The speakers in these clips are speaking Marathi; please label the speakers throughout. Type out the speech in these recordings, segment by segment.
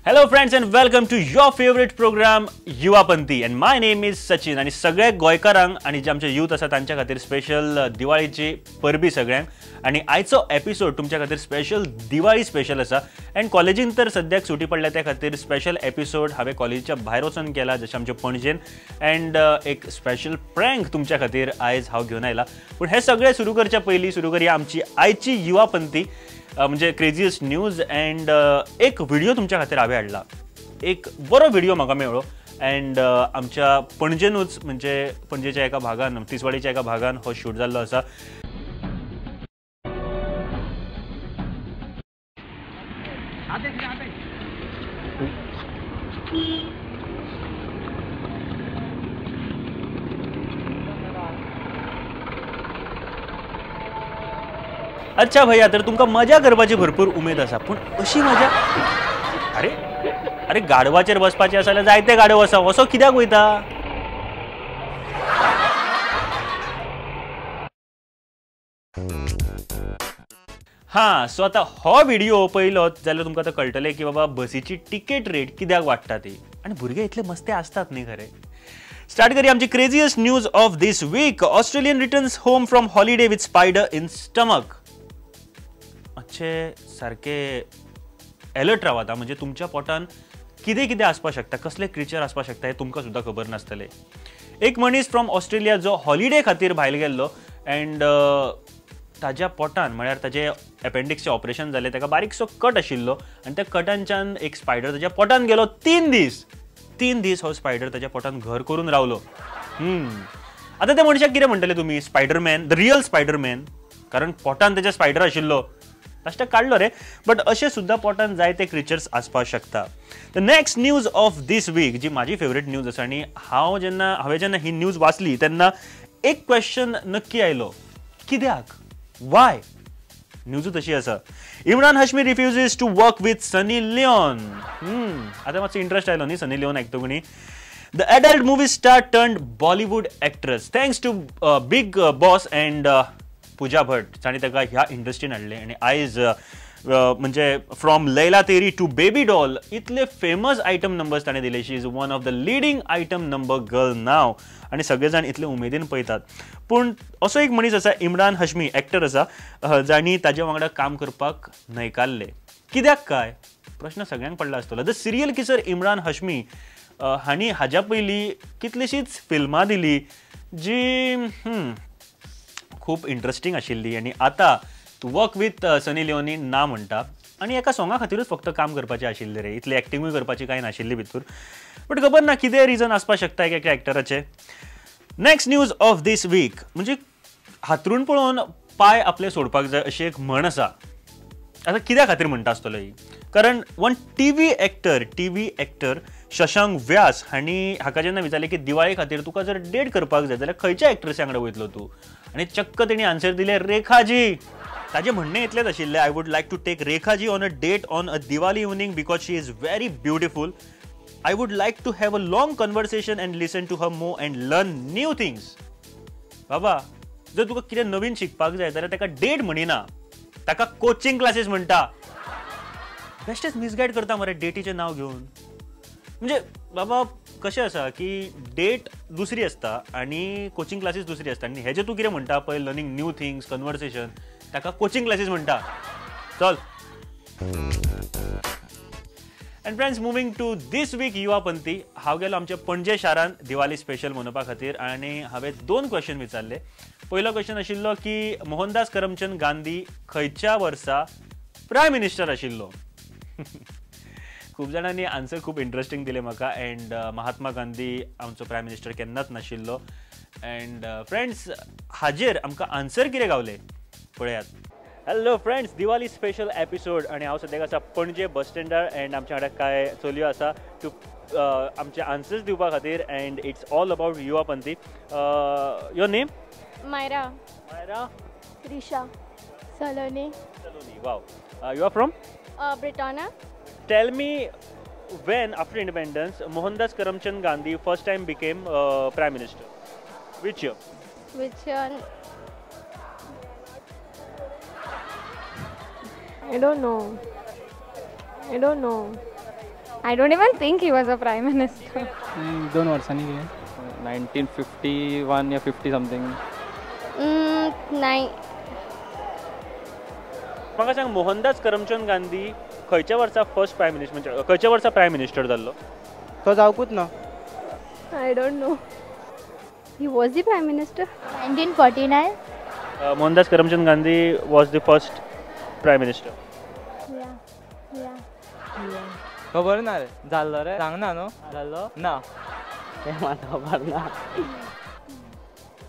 Speaker 1: Hello friends and welcome to your favorite program युवापंथी and my name is Sachin आणि सगळ्या गोयकारांक आणि जे आमचे यूथ आसा तांच्या खातीर स्पेशल दिवाळीची परबी सगळ्यांक आणि आयचो एपिसोड तुमच्या खातीर स्पेशल दिवाळी स्पेशल आसा एंड कॉलेजीन तर सद्याक सुटी पडल्या त्या खातीर स्पेशल एपिसोड हांवें कॉलेजीच्या भायर वचून केला जशें आमचे पणजेन एंड एक स्पेशल प्रँक तुमच्या खातीर आयज हांव घेवन आयला पूण हे सगळें सुरू करच्या पयलीं सुरू करूया आमची आयची युवापंथी म्हणजे क्रेझियस्ट न्यूज एंड एक व्हिडिओ तुमच्या खातीर हांवें हाडला एक बरो व्हिडिओ म्हाका मेळ्ळो एंड आमच्या पणजेनूच म्हणजे पणजेच्या एका भागान तिसवाडीच्या एका भागान हो शूट जाल्लो आसा. अच्छा भैया तर तुमकां मजा करपाची भरपूर उमेद आसा पूण अशी मजा अरे अरे गाडवाचेर बसपाचें आसा जाल्यार जायते गाडव आसा असो कित्याक वयता. हां सो आतां हो व्हिडिओ पयलोत जाल्यार तुमकां आतां कळटलें की बाबा बसीची टिकेट रेट कित्याक वाडटा ती आनी भुरगे इतले मस्ते आसतात न्ही खरें. स्टार्ट करूया आमची craziest news of this week. Australian returns home from holiday with spider in stomach. अच्छे सारखे अलर्ट रावात म्हणजे तुमच्या पोटान कितें कितें आसपाक शकता कसले क्रिचर आसपाक शकता हे तुमकां सुद्दां खबर नासतलें. एक मनीस फ्रॉम ऑस्ट्रेलिया जो हॉलिडे खातीर भायर गेल्लो एंड ताज्या पोटान म्हळ्यार ताजें एपेंडिक्सचें ऑपरेशन जालें ताका बारीकसो कट आशिल्लो आनी त्या कटांच्यान एक स्पायडर ताज्या पोटान गेलो 3 दीस हो स्पायडर ताज्या पोटान घर करून रावलो. आतां त्या मनशाक कितें म्हणटले तुमी स्पायडरमॅन द रियल स्पायडरमॅन कारण पोटान ताच्या स्पायडर आशिल्लो लास्टाक काडलो रे बट अशें सुद्दां पोटान जायते क्रिचर्स आसपाक शकता. The next news of this week जी म्हाजी फेवरेट न्यूज आसा आनी हांवें जेन्ना ही न्यूज वाचली तेन्ना एक क्वेश्चन नक्की आयलो कित्याक वाय न्यूज तशी आसा. Imran Hashmi refuses to work with Sunny Leone. आतां मातसो इंट्रस्ट आयलो न्ही सनी लिओन आयकतकीर. The adult movie star turned Bollywood actress thanks to Bigg Boss and Pooja Bhatt ताणी ताका ह्या इंडस्ट्रीन हाडले आनी आयज म्हणजे from Laila Teri to baby doll इतले फेमस आयटम नंबर्स ताणें दिले. She is one of the leading item number girl नाव आनी सगळे जाण इतले उमेदीन पळयतात. पूण असो एक मनीस आसा इमरान हाशमी एक्टर आसा जाणी ताजे वांगडा काम करपाक न्हयकारले. कित्याक काय प्रश्न सगळ्यांक पडला आसतलो. द सिरियल किसर इमरान हाशमी हांणी हाज्या पयलीं कितलीशींच फिल्मां दिली जी खूब इंट्रस्टींग आशिल्ली आनी आतां to work with Sunny Leone ना म्हणटा आनी एका सॉंगा खातीरूच फक्त काम करपाचें आशिल्लें रे इतलें एक्टिंगूय करपाची कांय नाशिल्ली भितूर बट खबर ना कितें रिजन आसपाक शकता एका एक्टराचें. Next news of this week म्हणजे हातरून पळोवन पाय आपले सोडपाक जाय अशी एक म्हण आसा. आतां कित्या खातीर म्हणटा आसतलो ही कारण वन टीव्ही एक्टर शशांक व्यास हांणी हाका जेन्ना विचारलें की दिवाळे खातीर तुका जर डेट करपाक जाय जाल्यार खंयच्या एक्ट्रेसी वांगडा वयतलो तूं आनी चक्क तेणी आन्सर दिलें रेखाजी. ताजें म्हणणें इतलेंच आशिल्लें I would like to take रेखाजी on a date on a Diwali evening because she is very beautiful. I would like to have a long conversation and listen to her more and learn new things. बाबा जर तुका कितें नवीन शिकपाक जाय जाल्यार ताका डेट म्हणिना ताका कोचिंग क्लासेस म्हणटा. बेश्टेच मिसगायड करता मरे डेटीचें नांव घेवन. म्हणजे बाबा कशें आसा की डेट दुसरी आसता आनी कोचिंग क्लासीस दुसरी आसता आनी हेजें तूं कितें म्हणटा पळय लर्निंग न्यू थिंग्स कन्वर्सेशन ताका कोचिंग क्लासीस म्हणटा. चल and friends moving to this week Yuvapanthi हांव गेलो आमच्या पणजे शारान दिवाळी स्पेशल मनोवपा खातीर आनी हांवें 2 क्वेश्चन विचारले. पयलो क्वेश्चन आशिल्लो की मोहनदास करमचंद गांधी खंयच्या वर्सा प्रायम मिनिस्टर आशिल्लो. खूब जाणांनी आन्सर खूब इंट्रस्टींग दिले म्हाका एंड महात्मा गांधी आमचो प्रायम मिनिस्टर केन्नाच नाशिल्लो एंड फ्रेंड्स हाजेर आमकां आन्सर कितें गावले पळयात. Hello friends Diwali special episode आणि हांव सद्याक आसा पणजे बस स्टँडार एंड आमच्या वांगडा काय चलयो आसा टू आमचे आन्सर्स दिवपा खातीर and it's all about Yuvapanthi. Your name?
Speaker 2: Myra.
Speaker 3: Risha. Saloni.
Speaker 1: Wow. You are from?
Speaker 3: Britannia.
Speaker 1: Tell me when after independence Mohandas Karamchand Gandhi first time became Prime Minister. Which year?
Speaker 3: Which year? I don't know.
Speaker 2: I don't even think he was a prime minister.
Speaker 4: 2 वर्षांनी गेले 1951 या 50 समथिंग.
Speaker 3: नाही.
Speaker 1: म्हाका सांग मोहनदास करमचंद गांधी खंयच्या वर्सा फर्स्ट प्रायम मिनिस्टर म्हणजे खंयच्या वर्सा प्रायम मिनिस्टर जाल्लो?
Speaker 4: तो जावकूच ना.
Speaker 3: I don't know. He was the prime minister. 1949.
Speaker 1: Mohandas Karamchand Gandhi was the first prime minister.
Speaker 4: खबर ना रे. जाल्लो रे. सांग ना न्हू. जाल्लो ना. ते म्हाका खबर ना.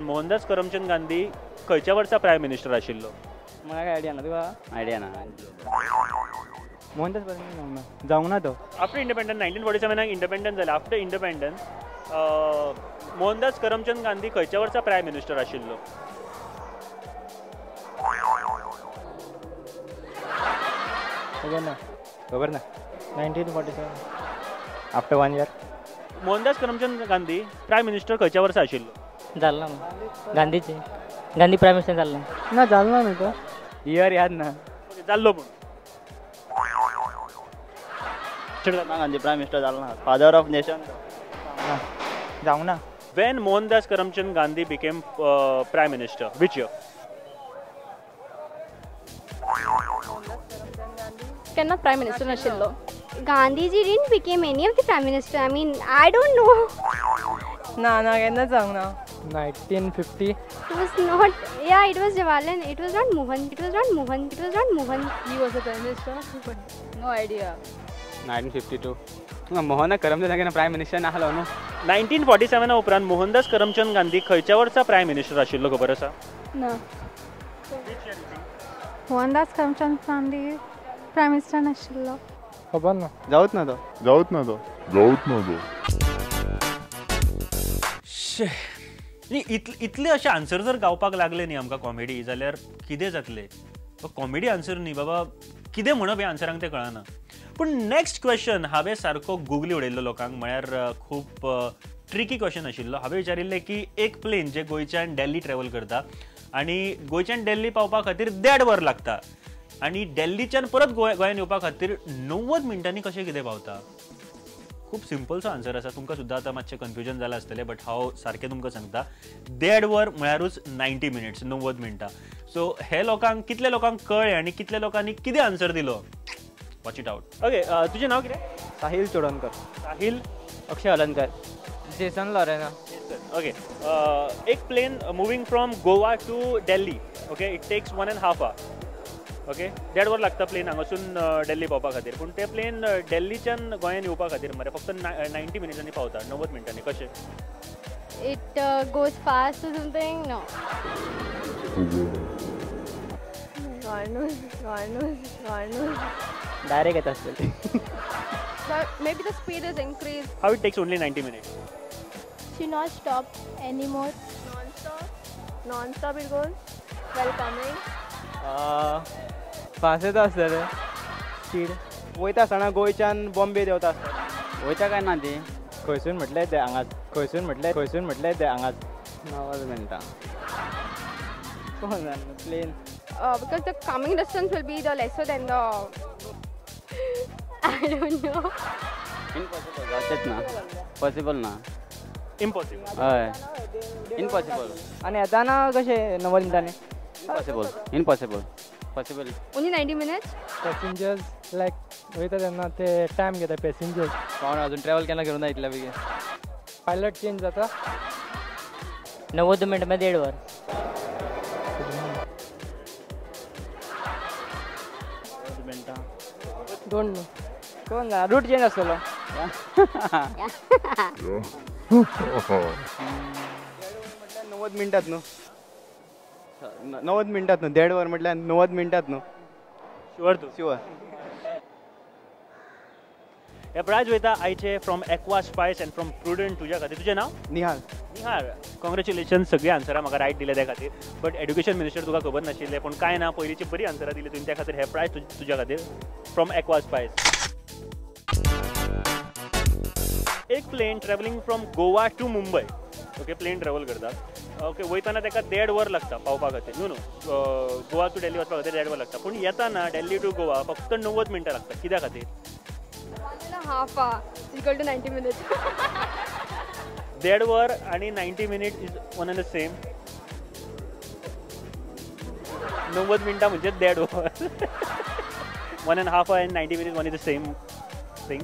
Speaker 1: मोहनदास करमचंद गांधी खंयच्या वर्सा प्रायम मिनिस्टर आशिल्लो?
Speaker 4: मला काय आयडिया ना तुका. आयडिया ना. मोहनदास करमचंद जावंक ना तो.
Speaker 1: आफ्टर इंडिपेंडन्स 1947 इंडिपेंडन्स जालें. आफ्टर इंडिपेंडन्स मोहनदास करमचंद गांधी खंयच्या वर्सा प्रायम मिनिस्टर आशिल्लो?
Speaker 4: खबर ना. 1947 after 1 year.
Speaker 1: Mohandas Karamchand Gandhi prime minister खंयच्या वर्सा आशिल्लो?
Speaker 5: जाल्लो गांधीचे गांधी प्रायम मिनिस्टर जाल्लो
Speaker 4: ना. जाल्लो न्हू तो. इयर याद ना.
Speaker 1: जाल्लो पूण
Speaker 4: गांधी प्रायम मिनिस्टर जाल्लो ना. फादर ऑफ नेशन जावंक ना.
Speaker 1: When Mohandas Karamchand Gandhi became prime minister, which year?
Speaker 3: केन्ना प्रायम मिनिस्टर नाशिल्लो. Gandhiji didn't became any of the prime minister. I mean, I don't know.
Speaker 2: ना केन्ना जावंक ना.
Speaker 4: 1950.
Speaker 3: It was not. Yeah, it was Jawaharlal. It was not Mohan. It was not Mohan. It was not Mohan.
Speaker 2: He was a prime minister. No idea.
Speaker 4: 1952. Mohan Karamchand prime minister नाहलो न्हू.
Speaker 1: 1947 उपरांत मोहनदास करमचंद गांधी खंयच्या वर्सा प्रायम मिनिस्टर आशिल्लो खबर आसा?
Speaker 2: No. Mohandas Karamchand Gandhi prime minister नाशिल्लो.
Speaker 4: खबर ना. जाऊत ना तो.
Speaker 1: इतले अशे आन्सर जर गावपाक लागले न्ही आमकां कॉमेडी जाल्यार कितें जातलें? कॉमेडी आन्सर न्ही बाबा, कितें म्हणप हे आन्सरांक तें कळना. पूण नेक्स्ट क्वेश्चन हांवें सारको गुगली उडयल्लो लोकांक. म्हळ्यार खूब ट्रिकी क्वेश्चन आशिल्लो. हांवें विचारिल्लें की एक प्लेन जे गोंयच्यान दिल्ली ट्रॅव्हल करता आनी गोंयच्यान दिल्ली पावपा खातीर 1.5 वर लागता आनी दिल्लीच्यान परत गोंयांत येवपा खातीर 90 मिनटांनी कशें कितें पावता? खूब सिंपलसो आन्सर आसा. तुमकां सुद्दां आतां मातशें कन्फ्युजन जालां आसतलें, बट हांव सारकें तुमकां सांगता. 1.5 वर म्हळ्यारूच 90 मिनिट्स, 90 मिनटां. सो हे लोकांक कितल्या लोकांक कळ्ळें आनी कितल्या लोकांनी कितें आन्सर दिलो? Watch it out. ओके, तुजें नांव कितें?
Speaker 4: साहिल चोडणकर.
Speaker 1: साहिल.
Speaker 4: अक्षय अलनकर. जेसन लॉरेना.
Speaker 1: ओके, एक plane moving from Goa to Delhi. Okay, it takes 1.5 hour. Okay, 1.5 वर लागता प्लेन हांगासून दिल्ली पावपा खातीर. पूण ते प्लेन दिल्लीच्यान गोंयांत येवपा खातीर मरे फक्त 90 मिनिटांनी पावता. 90 मिनिटांनी. कशें?
Speaker 3: It goes fast or something. No. God knows.
Speaker 4: Direct येता आसतली.
Speaker 2: Maybe the speed is increased.
Speaker 1: How it takes only 90 minutes?
Speaker 3: Should not stop anymore.
Speaker 2: Non-stop it goes. While coming.
Speaker 4: Fast येता आसतलें. स्पीड वयता आसतना गोंयच्यान बॉम्बे देंवता आसतलें. वयता काय ना ती. खंयसून म्हटलें तें हांगाच. खंयसून म्हटलें तें हांगाच. 90 मिनटां. Plain.
Speaker 2: Because the coming distance will be the lesser than the.
Speaker 3: I don't know.
Speaker 4: Impossible. जातच ना. पॉसिबल ना.
Speaker 1: Impossible.
Speaker 4: हय. इम्पॉसिबल. आनी येताना कशें 90 मिनटांनी? Impossible. Possible.
Speaker 3: Only 90 minutes?
Speaker 6: Passengers लायक वयता तेन्ना ते टायम घेता पॅसेंजर्स.
Speaker 4: कोण अजून ट्रॅव्हल केन्ना करूं ना इतल्या बेगीन.
Speaker 6: पायलट चेंज जाता.
Speaker 5: 90 मिनटामध्ये 1.5 वर.
Speaker 6: Don't know.
Speaker 4: कोण ना रूट चेंज आसतलो. 90 मिनटात न्हू. 90 मिनटात न्हू. 1.5 वर म्हटल्यार 90 मिनटात न्हू.
Speaker 1: शुअर तू?
Speaker 4: शुअर.
Speaker 1: हे प्रायज वयता आयचे from Aqua spice and from prudent. तुज्या खातीर. तुजें नांव?
Speaker 4: निहाल.
Speaker 1: निहार. कॉंग्रॅच्युलेशन. सगळी आन्सरां म्हाका रायट दिल्या त्या खातीर. बट एड्युकेशन मिनिस्टर तुका खबर नाशिल्लें. पूण कांय ना, पयलींची बरी आन्सरां दिली तुवें, त्या खातीर हे प्रायज तुज्या खातीर फ्रॉम एक्वा स्पायस. एक plane travelling from Goa to Mumbai. Okay, plane travel करता. ओके, वयताना ताका 1.5 वर लागता पावपा खातीर. न्हू गोवा टू दिल्ली वचपा खातीर 1.5 वर लागता. पूण येताना दिल्ली टू गोवा फक्त 90 मिनटां लागता. कित्या खातीर?
Speaker 3: half hour equal to 90 minutes.
Speaker 1: Dead वर आणि 90 minute is one and the same. 90 मिनिटं म्हणजे डेड वर. 1.5 hour and 90 minutes, one is the same thing.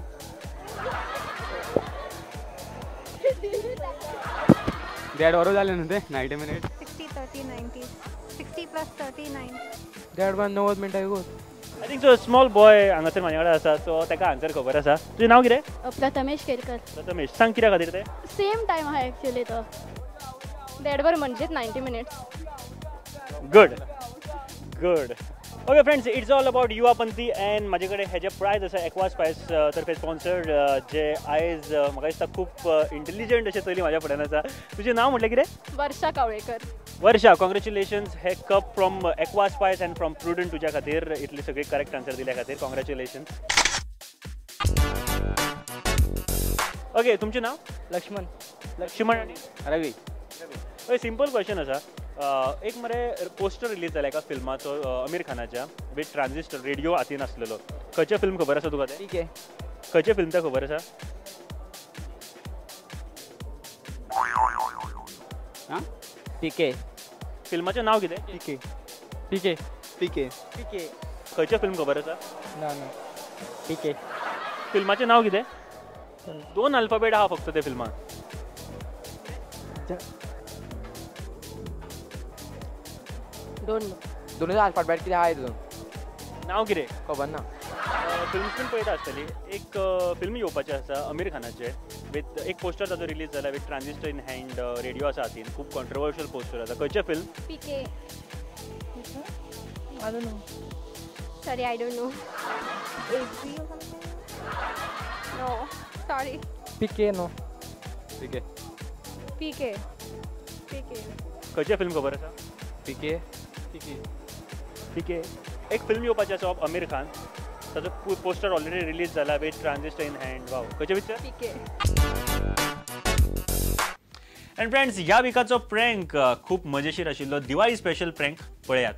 Speaker 4: डेड वरू झाले ना ते 90 मिनिट.
Speaker 2: 60, 30, 90. 60 plus 39.
Speaker 6: That one 90 मिनटं आहे गो.
Speaker 1: I think so. Small boy हांगासर म्हाजे कडेन आसा, सो ताका आन्सर खबर आसा. तुजें नांव कितें?
Speaker 3: प्रथमेश केरकर.
Speaker 1: प्रथमेश, सांग कित्या खातीर तें?
Speaker 3: सेम टाइम आहे ॲक्च्युली तो. देडवर म्हणजेच 90 minutes.
Speaker 1: Good good. Okay friends, it's all about Yuvapanthi and म्हाजे कडेन हेजे प्रायज आसा एक्वा स्पायस तर्फे स्पॉन्सर्ड, जे आयज म्हाका दिसता खूब इंटेलिजंट अशें चली म्हाज्या फुड्यान आसा. तुजें नांव म्हटलें कितें?
Speaker 3: वर्षा कावळेकर.
Speaker 1: वर्षा, कॉंग्रॅच्युलेशन्स. हे cup from Aqua spice end from prudent तुज्या खातीर. इतली सगळी करेक्ट आन्सर दिल्या खातीर कॉंग्रॅच्युलेशन्स. ओके, तुमचें नांव?
Speaker 6: लक्ष्मण.
Speaker 1: लक्ष्मण आनी
Speaker 4: रवी.
Speaker 1: हय, सिंपल क्वेश्चन आसा. एक मरे पोस्टर रिलीज जाला एका फिल्माचो आमिर खानाच्या, विथ ट्रान्झिस्टर, रेडिओ हातीन आसलेलो. खंयचें फिल्म खबर आसा तुका तें?
Speaker 4: ठीक आहे.
Speaker 1: खंयचें फिल्म तें खबर आसा?
Speaker 4: हां पीके.
Speaker 1: फिल्माचें नांव कितें?
Speaker 6: पीके. पीके.
Speaker 4: पीके.
Speaker 6: पीके.
Speaker 1: खंयचें फिल्म खबर आसा?
Speaker 6: ना ना. पीके.
Speaker 1: फिल्माचें नांव कितें? 2 अल्फाबेट आहा फक्त त्या फिल्माक.
Speaker 6: दोनूय अल्फाबेट कितें आहा हितून?
Speaker 1: नांव कितें?
Speaker 6: खबर ना.
Speaker 1: फिल्म पण पळयता आसतली. एक फिल्म येवपाचें आसा आमिर खानाचें, विथ एक पोस्टर ताचो रिलीज जाला, with transistor in hand, radio आसा हातीन. खूब कॉन्ट्रोवर्शियल पोस्टर आसा. खंयचें फिल्म?
Speaker 3: PK.
Speaker 2: I don't know.
Speaker 3: Sorry, I don't know. AB or something? No, sorry.
Speaker 6: PK no.
Speaker 4: PK.
Speaker 3: PK. PK.
Speaker 1: खंयचें फिल्म खबर आसा?
Speaker 4: पीके.
Speaker 1: पीके. एक फिल्म येवपाचें आसा ऑफ आमिर खान, ताचो पोस्टर ऑलरेडी रिलीज जाला, with transistor in hand. Wow, खंयचें पिक्चर?
Speaker 3: PK.
Speaker 1: अँड फ्रेंड्स, ह्या विकाचो प्रँक खूब मजेशीर आशिल्लो. दिवाळी स्पेशल प्रँक पळयात.